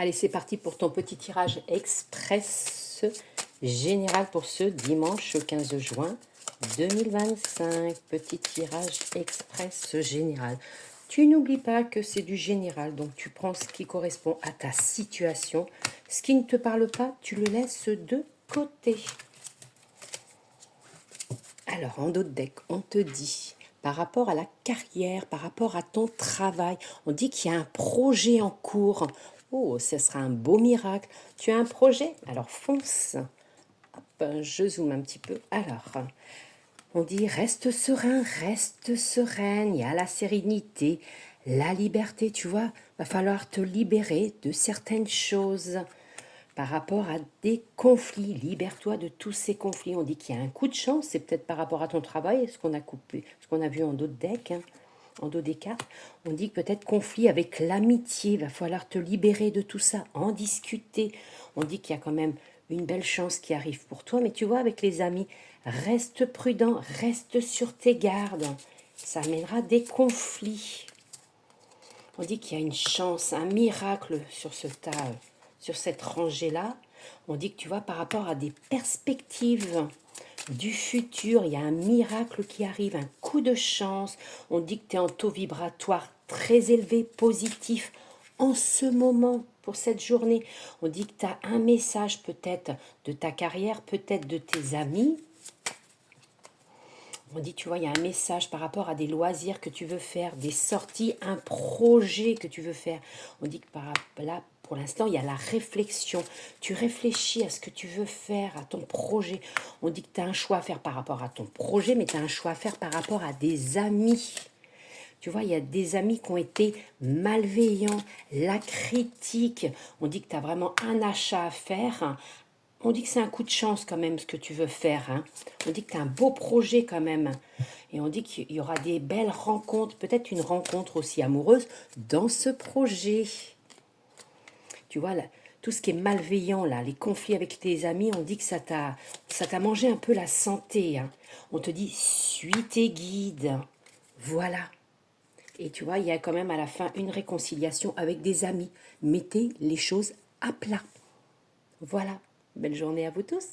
Allez, c'est parti pour ton petit tirage express général pour ce dimanche 15 juin 2025. Petit tirage express général. Tu n'oublies pas que c'est du général, donc tu prends ce qui correspond à ta situation. Ce qui ne te parle pas, tu le laisses de côté. Alors, en dos de deck, on te dit, par rapport à la carrière, par rapport à ton travail, on dit qu'il y a un projet en cours. Oh, ce sera un beau miracle. Tu as un projet? Alors fonce. Hop, je zoome un petit peu. Alors, on dit reste serein, reste sereine. Il y a la sérénité, la liberté, tu vois. Va falloir te libérer de certaines choses. Par rapport à des conflits, libère-toi de tous ces conflits. On dit qu'il y a un coup de chance, c'est peut-être par rapport à ton travail, ce qu'on a coupé, ce qu'on a vu en dos de deck, hein, en dos des cartes. On dit que peut-être conflit avec l'amitié, il va falloir te libérer de tout ça, en discuter. On dit qu'il y a quand même une belle chance qui arrive pour toi, mais tu vois, avec les amis, reste prudent, reste sur tes gardes. Ça amènera des conflits. On dit qu'il y a une chance, un miracle sur ce tas, sur cette rangée-là. On dit que tu vois, par rapport à des perspectives du futur, il y a un miracle qui arrive, un coup de chance. On dit que tu es en taux vibratoire très élevé, positif, en ce moment, pour cette journée. On dit que tu as un message peut-être de ta carrière, peut-être de tes amis. On dit, tu vois, il y a un message par rapport à des loisirs que tu veux faire, des sorties, un projet que tu veux faire. On dit que là, pour l'instant, il y a la réflexion. Tu réfléchis à ce que tu veux faire, à ton projet. On dit que tu as un choix à faire par rapport à ton projet, mais tu as un choix à faire par rapport à des amis. Tu vois, il y a des amis qui ont été malveillants, la critique. On dit que tu as vraiment un achat à faire. On dit que c'est un coup de chance quand même ce que tu veux faire. Hein. On dit que tu as un beau projet quand même. Et on dit qu'il y aura des belles rencontres, peut-être une rencontre aussi amoureuse dans ce projet. Tu vois, là, tout ce qui est malveillant, là, les conflits avec tes amis, on dit que ça t'a mangé un peu la santé. Hein. On te dit, suis tes guides. Voilà. Et tu vois, il y a quand même à la fin une réconciliation avec des amis. Mettez les choses à plat. Voilà. Belle journée à vous tous.